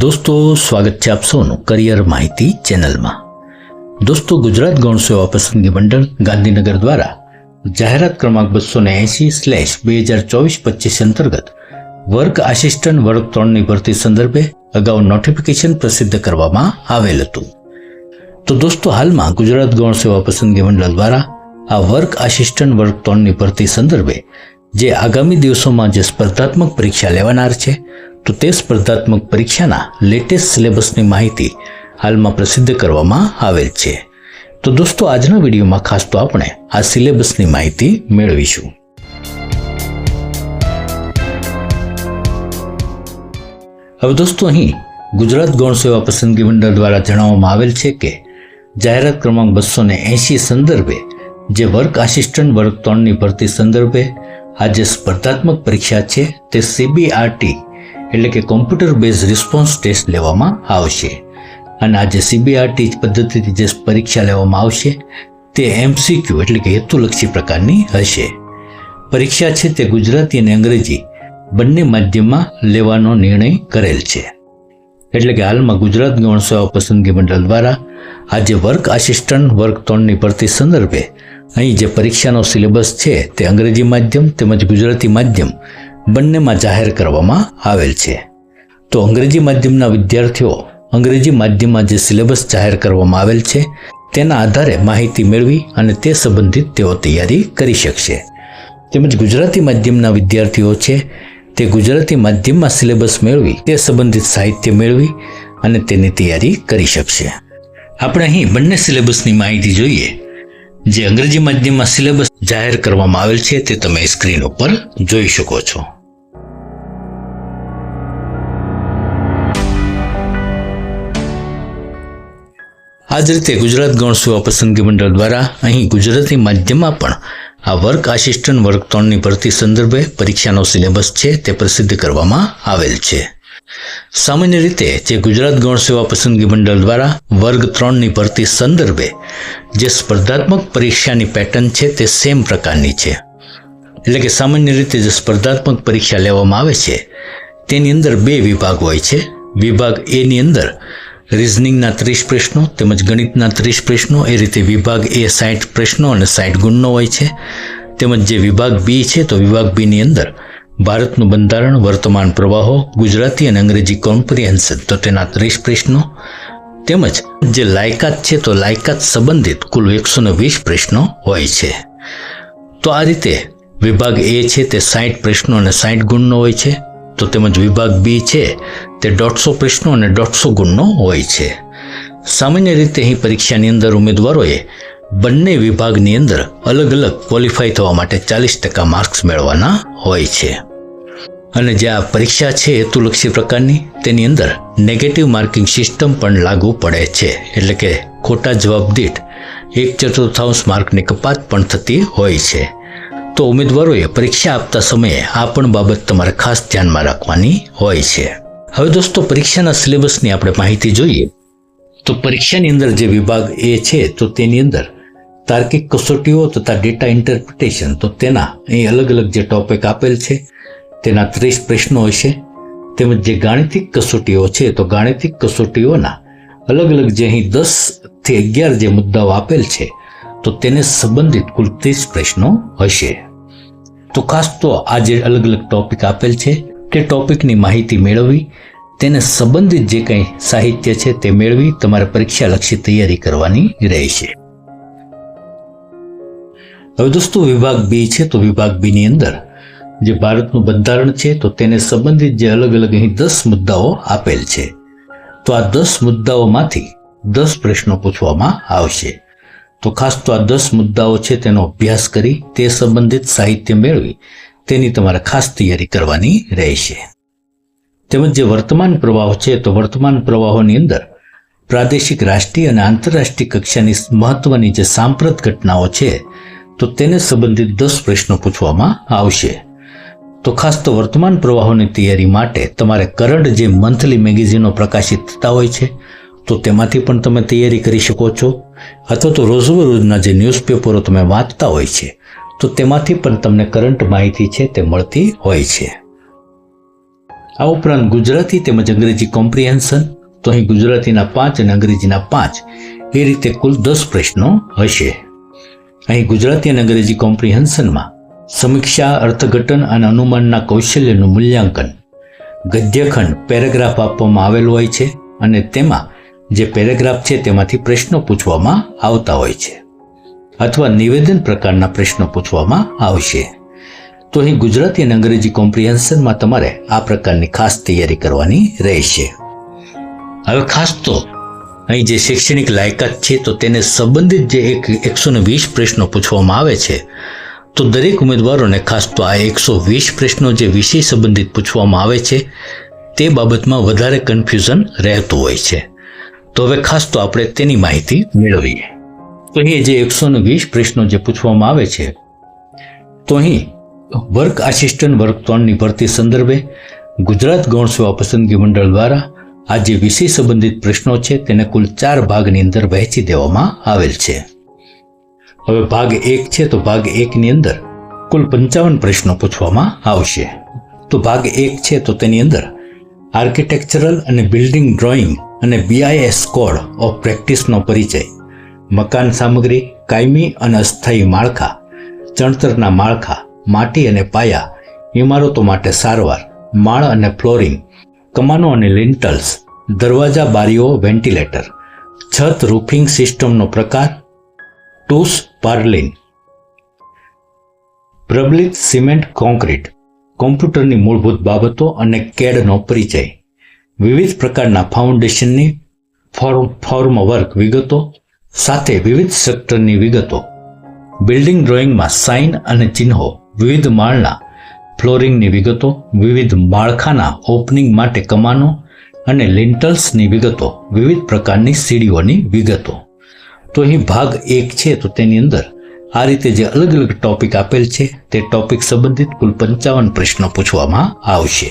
દોસ્તો, સ્વાગત છે આપ સૌનું કરિયર માહિતી ચેનલમાં। દોસ્તો, ગુજરાત ગૌણ સેવા પસંદગી મંડળ ગાંધીનગર દ્વારા જાહેરાત ક્રમાંક 280/2024-25 અંતર્ગત વર્ક આસિસ્ટન્ટ વર્ગ 3ની ભરતી સંદર્ભે અગાઉ નોટિફિકેશન પ્રસિદ્ધ કરવામાં આવેલ હતું। તો દોસ્તો, હાલમાં ગુજરાત ગૌણ સેવા પસંદગી મંડળ દ્વારા આ વર્ક આસિસ્ટન્ટ વર્ગ 3ની ભરતી સંદર્ભે જે આગામી દિવસોમાં જે સ્પર્ધાત્મક પરીક્ષા લેવાનાર છે, તો તે સ્પર્ધાત્મક પરીક્ષાના લેટેસ્ટ સિલેબસની માહિતી હાલમાં પ્રસિદ્ધ કરવામાં આવેલ છે। તો દોસ્તો, આજના વિડીયોમાં ખાસ તો આપણે આ સિલેબસની માહિતી મેળવીશું। હવે દોસ્તો, અહીં ગુજરાત ગૌણ સેવા પસંદગી મંડળ દ્વારા જણાવવામાં આવેલ છે કે જાહેરાત ક્રમાંક 280 સંદર્ભે જે વર્ક આસિસ્ટન્ટ વર્ગ 3ની ભરતી સંદર્ભે આ જે સ્પર્ધાત્મક પરીક્ષા છે તે CBRT એટલે કે કોમ્પ્યુટર બેઝ રિસ્પોન્સ ટેસ્ટ લેવામાં આવશે। અને આ જે CBRT પદ્ધતિથી જે પરીક્ષા લેવામાં આવશે તે MCQ એટલે કે હેતુલક્ષી પ્રકારની હશે। પરીક્ષા છે તે ગુજરાતી અને અંગ્રેજી બંને માધ્યમમાં લેવાનો નિર્ણય કરેલ છે। એટલે કે હાલમાં ગુજરાત ગૌણ સેવા પસંદગી મંડળ દ્વારા આ જે વર્ક આસિસ્ટન્ટ વર્ગ 3ની ભરતી સંદર્ભે અહીં જે પરીક્ષાનો સિલેબસ છે તે અંગ્રેજી માધ્યમ તેમજ ગુજરાતી માધ્યમ બંનેમાં જાહેર કરવામાં આવેલ છે। તો અંગ્રેજી માધ્યમના વિદ્યાર્થીઓ અંગ્રેજી માધ્યમમાં જે સિલેબસ જાહેર કરવામાં આવેલ છે તેના આધારે માહિતી મેળવી અને તે સંબંધિત તેઓ તૈયારી કરી શકશે। તેમજ ગુજરાતી માધ્યમના વિદ્યાર્થીઓ છે તે ગુજરાતી માધ્યમમાં સિલેબસ મેળવી તે સંબંધિત સાહિત્ય મેળવી અને તેની તૈયારી કરી શકશે। આપણે અહીં બંને સિલેબસની માહિતી જોઈએ। જે અંગ્રેજી માધ્યમમાં સિલેબસ જાહેર કરવામાં આવેલ છે તે તમે સ્ક્રીન ઉપર જોઈ શકો છો। આ જ રીતે ગુજરાત ગૌણ સેવા પસંદગી મંડળ દ્વારા અહીં ગુજરાતી માધ્યમમાં પણ આ વર્ક આસિસ્ટન્ટ વર્ગ 3ની ભરતી સંદર્ભે પરીક્ષાનો સિલેબસ છે તે પ્રસિદ્ધ કરવામાં આવેલ છે। સામાન્ય રીતે જે ગુજરાત ગૌણ સેવા પસંદગી મંડળ દ્વારા વર્ગ 3ની ભરતી સંદર્ભે જે સ્પર્ધાત્મક પરીક્ષાની પેટર્ન છે તે સેમ પ્રકારની છે। એટલે કે સામાન્ય રીતે જે સ્પર્ધાત્મક પરીક્ષા લેવામાં આવે છે તેની અંદર બે વિભાગ હોય છે। વિભાગ A ની અંદર રીઝનિંગના 30 પ્રશ્નો તેમજ ગણિતના 30 પ્રશ્નો, એ રીતે વિભાગ A 60 પ્રશ્નો અને 60 ગુણનો હોય છે। તેમજ જે વિભાગ B છે તો વિભાગ B ની અંદર ભારતનું બંધારણ, વર્તમાન પ્રવાહો, ગુજરાતી અને અંગ્રેજી કોમ્પ્રિહેન્શન તો તેના 30 પ્રશ્નો, તેમજ જે લાયકાત છે તો લાયકાત સંબંધિત કુલ 120 પ્રશ્નો હોય છે। તો આ રીતે વિભાગ A છે તે 60 પ્રશ્નો અને 60 ગુણનો હોય છે। તો તેમજ વિભાગ B છે તે 150 પ્રશ્નો અને 150 ગુણનો હોય છે। સામાન્ય રીતે અહીં પરીક્ષાની અંદર ઉમેદવારોએ બંને વિભાગની અંદર અલગ અલગ ક્વોલિફાય થવા માટે 40% માર્ક્સ મેળવવાના હોય છે। અને જે આ પરીક્ષા છે હેતુલક્ષી પ્રકારની તેની અંદર નેગેટિવ માર્કિંગ સિસ્ટમ પણ લાગુ પડે છે। એટલે કે ખોટા જવાબ દીઠ 1/4 માર્કની કપાત પણ થતી હોય છે। તો ઉમેદવારોએ પરીક્ષા આપતા સમયે આ પણ બાબત તમારે ખાસ ધ્યાનમાં રાખવાની હોય છે। હવે દોસ્તો, પરીક્ષાના સિલેબસની આપણે માહિતી જોઈએ તો પરીક્ષાની અંદર જે વિભાગ A છે તો તેની અંદર તાર્કિક કસોટીઓ તથા ડેટા ઇન્ટરપ્રિટેશન તો તેના અહીં અલગ અલગ જે ટોપિક આપેલ છે તેના 30 પ્રશ્નો હશે। તેમજ જે ગાણિતિક કસોટીઓ છે તો ગાણિતિક કસોટીઓના અલગ અલગ જે અહીં 10 થી 11 જે મુદ્દાઓ આપેલ છે તો તેને સંબંધિત કુલ 30 પ્રશ્નો હશે। તો ખાસ તો આ જે અલગ અલગ ટોપિક આપેલ છે તે ટોપિકની માહિતી મેળવી તેને સંબંધિત જે કંઈ સાહિત્ય છે તે મેળવી તમારે પરીક્ષાલક્ષી તૈયારી કરવાની રહેશે। હવે દોસ્તો, વિભાગ B છે તો વિભાગ B ની અંદર જે ભારતનું બંધારણ છે તો તેને સંબંધિત જે અલગ અલગ અહીં 10 મુદ્દાઓ આપેલ છે તો આ 10 મુદ્દાઓમાંથી 10 પ્રશ્નો પૂછવામાં આવશે। તો ખાસ તો આ 10 મુદ્દાઓ છે તેનો અભ્યાસ કરી તે સંબંધિત સાહિત્ય મેળવી તેની તમારે ખાસ તૈયારી કરવાની રહેશે। તેમજ જે વર્તમાન પ્રવાહો છે તો વર્તમાન પ્રવાહોની અંદર પ્રાદેશિક, રાષ્ટ્રીય અને આંતરરાષ્ટ્રીય કક્ષાની મહત્વની જે સાંપ્રત ઘટનાઓ છે તો તેને સંબંધિત 10 પ્રશ્નો પૂછવામાં આવશે। તો ખાસ તો વર્તમાન પ્રવાહોની તૈયારી માટે તમારે કરંટ જે મંથલી મેગેઝિનો પ્રકાશિત થતા હોય છે તો તેમાંથી પણ તમે તૈયારી કરી શકો છો, અથવા તો રોજબરોજના જે ન્યૂઝપેપરો તમે વાંચતા હોય છે તો તેમાંથી પણ તમને કરંટ માહિતી છે તે મળતી હોય છે। આ ઉપરાંત ગુજરાતી તેમજ અંગ્રેજી કોમ્પ્રિહેન્શન, તો અહીં ગુજરાતીના 5 અને અંગ્રેજીના 5, એ રીતે કુલ 10 પ્રશ્નો હશે. અહીં ગુજરાતી અને અંગ્રેજી કોમ્પ્રિહેન્શનમાં સમીક્ષા, અર્થઘટન અને અનુમાનના કૌશલ્યનું મૂલ્યાંકન, ગદ્યખંડ પેરેગ્રાફ આપવામાં આવેલ હોય છે અને તેમાં જે પેરેગ્રાફ છે તેમાંથી પ્રશ્નો પૂછવામાં આવતા હોય છે અથવા નિવેદન પ્રકારના પ્રશ્નો પૂછવામાં આવશે. તો અહીં ગુજરાતી અને અંગ્રેજી કોમ્પ્રિહેન્શનમાં તમારે આ પ્રકારની ખાસ તૈયારી કરવાની રહેશે. હવે ખાસ તો અહીં જે શૈક્ષણિક લાયકાત છે તો તેને સંબંધિત જે 120 પ્રશ્નો પૂછવામાં આવે છે, તો દરેક ઉમેદવારોને ખાસ તો આ 120 પ્રશ્નો જે વિષય સંબંધિત પૂછવામાં આવે છે તે બાબતમાં વધારે કન્ફ્યુઝન રહેતું હોય છે. તો હવે ખાસ તો આપણે તેની માહિતી મેળવીએ. તો અહીં જે 120 પ્રશ્નો જે પૂછવામાં આવે છે, તો અહીં વર્ક આસિસ્ટન્ટ વર્ગ 3ની ભરતી સંદર્ભે ગુજરાત ગૌણ સેવા પસંદગી મંડળ દ્વારા આ જે વિષય સંબંધિત પ્રશ્નો છે તેને કુલ 4 ભાગની અંદર વહેંચી દેવામાં આવેલ છે. હવે ભાગ 1 છે તો ભાગ 1 ની અંદર કુલ 55 પ્રશ્નો પૂછવામાં આવશે. તો ભાગ 1 છે તો તેની અંદર આર્કિટેક્ચરલ અને બિલ્ડિંગ ડ્રોઈંગ અને BIS કોડ ઓફ પ્રેક્ટિસનો પરિચય, મકાન સામગ્રી, કાયમી અને અસ્થાયી માળખા, ચણતરના માળખા, માટી અને પાયા, ઇમારતો માટે સારવાર, માળ અને ફ્લોરિંગ, કમાનો અને લિન્ટલ્સ, દરવાજા, બારીઓ, વેન્ટિલેટર, છત, રૂફિંગ સિસ્ટમનો પ્રકાર, ટૂસ, પાર્લિન, પ્રબલિત સિમેન્ટ કોન્ક્રીટ, કોમ્પ્યુટરની મૂળભૂત બાબતો અને કેડનો પરિચય, વિવિધ પ્રકારના ફાઉન્ડેશનની ફોર્મ વર્ક વિગતો સાથે વિવિધ સ્ટ્રક્ચરની વિગતો, બિલ્ડિંગ ડ્રોઈંગમાં સાઇન અને ચિહ્નો, વિવિધ માળના ફ્લોરિંગની વિગતો, વિવિધ માળખાના ઓપનિંગ માટે કમાનો અને લિન્ટલ્સની વિગતો, વિવિધ પ્રકારની સીડીઓની વિગતો. તો અહીં ભાગ 1 છે તો તેની અંદર આ રીતે જે અલગ અલગ ટોપિક આપેલ છે તે ટોપિક સંબંધિત કુલ 55 પ્રશ્નો પૂછવામાં આવશે.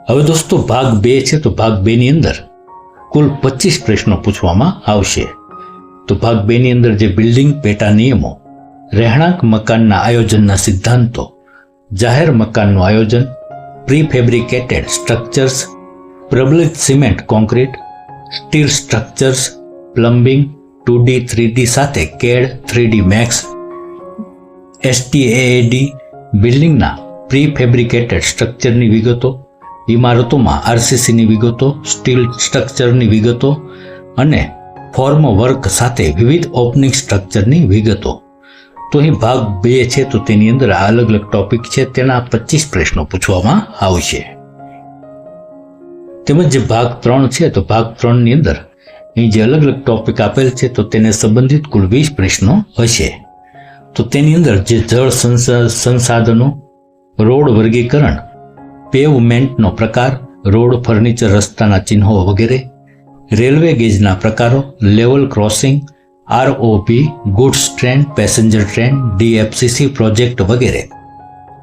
હવે દોસ્તો ભાગ 2 છે તો ભાગ 2 ની અંદર કુલ 25 પ્રશ્નો પૂછવામાં આવશે. તો ભાગ 2 ની અંદર જે બિલ્ડિંગ પેટા નિયમો, રહેણાંક મકાનના આયોજનના સિદ્ધાંતો, જાહેર મકાનનું આયોજન, પ્રી ફેબ્રિકેટેડ સ્ટ્રક્ચર્સ, પ્રબલિત cement concrete, steel structures, plumbing, 2D 3D સાથે CAD, 3D Max, STAAD, બિલ્ડિંગના પ્રી ફેબ્રિકેટેડ સ્ટ્રક્ચરની વિગતો, ઇમારતોમાં RCCની વિગતો, સ્ટીલ સ્ટ્રક્ચરની વિગતો અને ફોર્મ વર્ક સાથે વિવિધ ઓપનિંગ સ્ટ્રક્ચરની વિગતો. તો અહીં ભાગ 2 છે તો તેની અંદર આ અલગ અલગ ટોપિક છે તેના 25 પ્રશ્નો પૂછવામાં આવશે. તેમજ જે ભાગ 3 છે તો ભાગ 3 ની અંદર અહીં જે અલગ અલગ ટોપિક આપેલ છે તો તેને સંબંધિત કુલ 20 પ્રશ્નો હશે. તો તેની અંદર જે જળ સંસાધનો, રોડ વર્ગીકરણ, પેવમેન્ટનો પ્રકાર, રોડ, ફર્નિચર, રસ્તાના ચિહ્નો વગેરે, રેલવે ગેજના પ્રકારો, level crossing, ROP, goods train, passenger train, DFCC project વગેરે,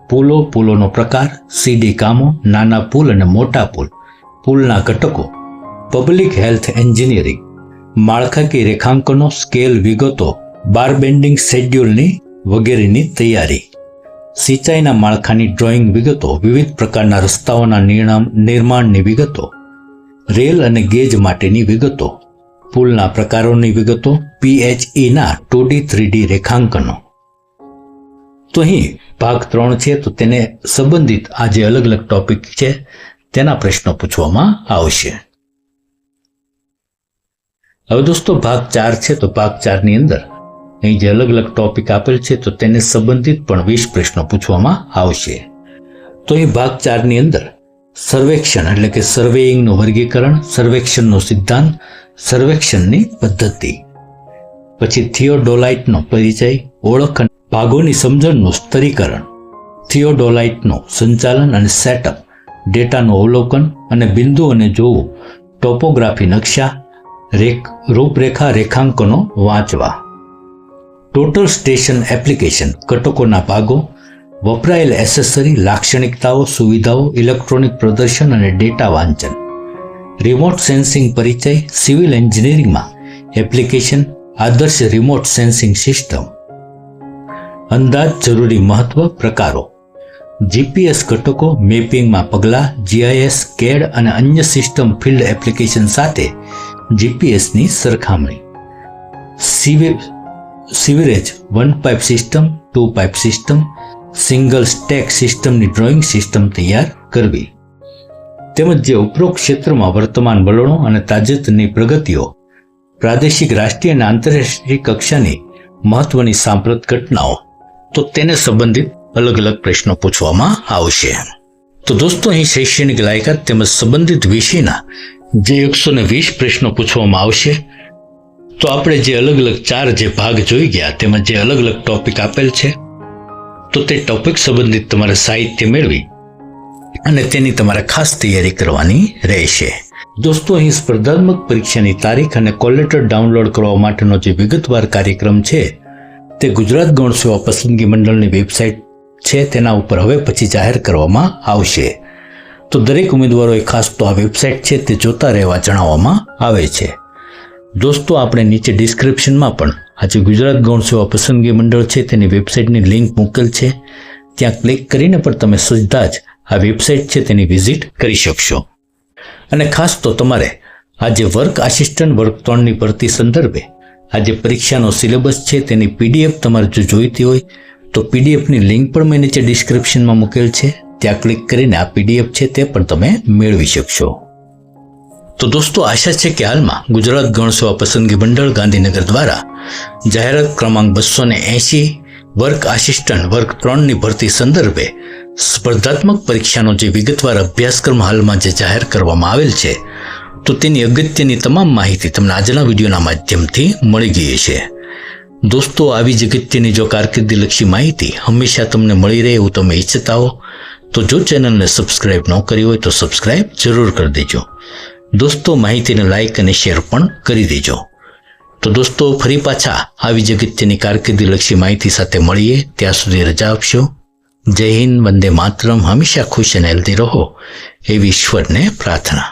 પુલો, પુલોનો પ્રકાર, CD કામો, નાના પુલ અને મોટા પુલ, પુલના ઘટકો, પબ્લિક હેલ્થ એન્જિનિયરિંગ, માળખાકીય રેખાંકનો, સ્કેલ વિગતો, બાર બેન્ડિંગ શેડ્યુલની વગેરેની તૈયારી, સિંચાઈના માળખાની ડ્રોઈંગ વિગતો, વિવિધ પ્રકારના રસ્તાઓના નિર્માણની વિગતો, રેલ અને ગેજ માટેની વિગતો, પુલના પ્રકારોની વિગતો, PHEના 2D 3D રેખાંકનો. તો અહીં ભાગ 3 છે તો તેને સંબંધિત આ જે અલગ અલગ ટોપિક છે તેના પ્રશ્નો પૂછવામાં આવશે. હવે દોસ્તો ભાગ 4 છે તો ભાગ 4 ની અંદર અહીં જે અલગ અલગ ટોપિક આપેલ છે તો તેને સંબંધિત પણ 20 પ્રશ્નો પૂછવામાં આવશે. તો અહીં ભાગ 4 ની અંદર સર્વેક્ષણ એટલે કે સર્વેઇંગનું વર્ગીકરણ, સર્વેક્ષણનો સિદ્ધાંત, સર્વેક્ષણની પદ્ધતિ, પછી થિયોડોલાઇટનો પરિચય, ઓળખ અને ભાગોની સમજણનું સ્તરીકરણ, થિયોડોલાઇટનું સંચાલન અને સેટઅપ, ડેટાનું અવલોકન અને બિંદુઓને જોવું, ટોપોગ્રાફી નકશા, રૂપરેખા રેખાંકનો વાંચવા, ટોટલ સ્ટેશન એપ્લિકેશન, ઘટકોના ભાગો, વપરાયેલ એસેસરી, લાક્ષણિકતાઓ, સુવિધાઓ, ઇલેક્ટ્રોનિક પ્રદર્શન અને ડેટા વાંચન, રિમોટ સેન્સિંગ પરિચય, સિવિલ એન્જિનિયરિંગમાં એપ્લિકેશન, આદર્શ રિમોટ સેન્સિંગ સિસ્ટમ, અંદાજ, જરૂરી મહત્વ, પ્રકારો, જીપીએસ ઘટકો, મેપિંગમાં પગલાં, જીઆઈએસ, કેડ અને અન્ય સિસ્ટમ ફિલ્ડ એપ્લિકેશન સાથે જીપીએસની સરખામણી, સીવરેજ 1 pipe system, 2 pipe system, single stack સિસ્ટમની ડ્રોઈંગ સિસ્ટમ તૈયાર કરવી, તેમજ જે ઉપરોક્ત ક્ષેત્રમાં વર્તમાન વલણો અને તાજેતરની પ્રગતિઓ, પ્રાદેશિક, રાષ્ટ્રીય અને આંતરરાષ્ટ્રીય કક્ષાની મહત્વની સાંપ્રત ઘટનાઓ, તો તેને સંબંધિત અલગ અલગ પ્રશ્નો પૂછવામાં આવશે. તો દોસ્તો, અહીં શૈક્ષણિક લાયકાત તેમજ સંબંધિત વિષયના જે 120 પ્રશ્નો પૂછવામાં આવશે, તો આપણે જે અલગ અલગ 4 જે ભાગ જોઈ ગયા, તેમાં જે અલગ અલગ ટોપિક આપેલ છે, તો તે ટોપિક સંબંધિત તમારે સાહિત્ય મેળવી અને તેની તમારે ખાસ તૈયારી કરવાની રહેશે. દોસ્તો, અહીં સ્પર્ધાત્મક પરીક્ષાની તારીખ અને કોલ લેટર ડાઉનલોડ કરવા માટેનો જે વિગતવાર કાર્યક્રમ છે, તે ગુજરાત ગૌણ સેવા પસંદગી મંડળની વેબસાઇટ છે તેના ઉપર હવે પછી જાહેર કરવામાં આવશે. તો દરેક ઉમેદવારોએ ખાસ તો આ વેબસાઇટ છે તે જોતા રહેવા જણાવવામાં આવે છે. દોસ્તો, આપણે નીચે ડિસ્ક્રિપ્શનમાં પણ આ જે ગુજરાત ગૌણ સેવા પસંદગી મંડળ છે તેની વેબસાઇટની લિંક મૂકેલ છે, ત્યાં ક્લિક કરીને પણ તમે સીધા જ આ વેબસાઇટ છે તેની વિઝિટ કરી શકશો. અને ખાસ તો તમારે આ જે વર્ક આસિસ્ટન્ટ વર્ગ 3ની ભરતી સંદર્ભે આ જે પરીક્ષાનો સિલેબસ છે તેની પીડીએફ તમારે જો જોઈતી હોય તો પીડીએફની લિંક પણ મેં નીચે ડિસ્ક્રિપ્શનમાં મૂકેલ છે, ત્યાં ક્લિક કરીને આ પીડીએફ છે તે પણ તમે મેળવી શકશો. તો દોસ્તો, આશા છે કે હાલમાં ગુજરાત ગૌણ સેવા પસંદગી મંડળ ગાંધીનગર દ્વારા જાહેરાત ક્રમાંક 280 વર્ક આસિસ્ટન્ટ વર્ગ 3ની ભરતી સંદર્ભે સ્પર્ધાત્મક પરીક્ષાનો જે વિગતવાર અભ્યાસક્રમ હાલમાં જે જાહેર કરવામાં આવેલ છે, તો તેની અગત્યની તમામ માહિતી તમને આજના વિડીયોના માધ્યમથી મળી ગઈ છે. દોસ્તો, આવી જ અગત્યની જો કારકિર્દીલક્ષી માહિતી હંમેશા તમને મળી રહે એવું તમે ઈચ્છતા હો તો જો ચેનલને સબસ્ક્રાઇબ ન કરી હોય તો સબસ્ક્રાઇબ જરૂર કરી દેજો. દોસ્તો, માહિતીને લાઇક અને શેર પણ કરી દેજો. તો દોસ્તો, ફરી પાછા આવી જ અગત્યની કારકિર્દીલક્ષી માહિતી સાથે મળીએ. ત્યાં સુધી રજા આપશો. જય હિન્દ, વંદે માતરમ. હંમેશા ખુશ અને હેલ્ધી રહો એવી ઈશ્વરને પ્રાર્થના.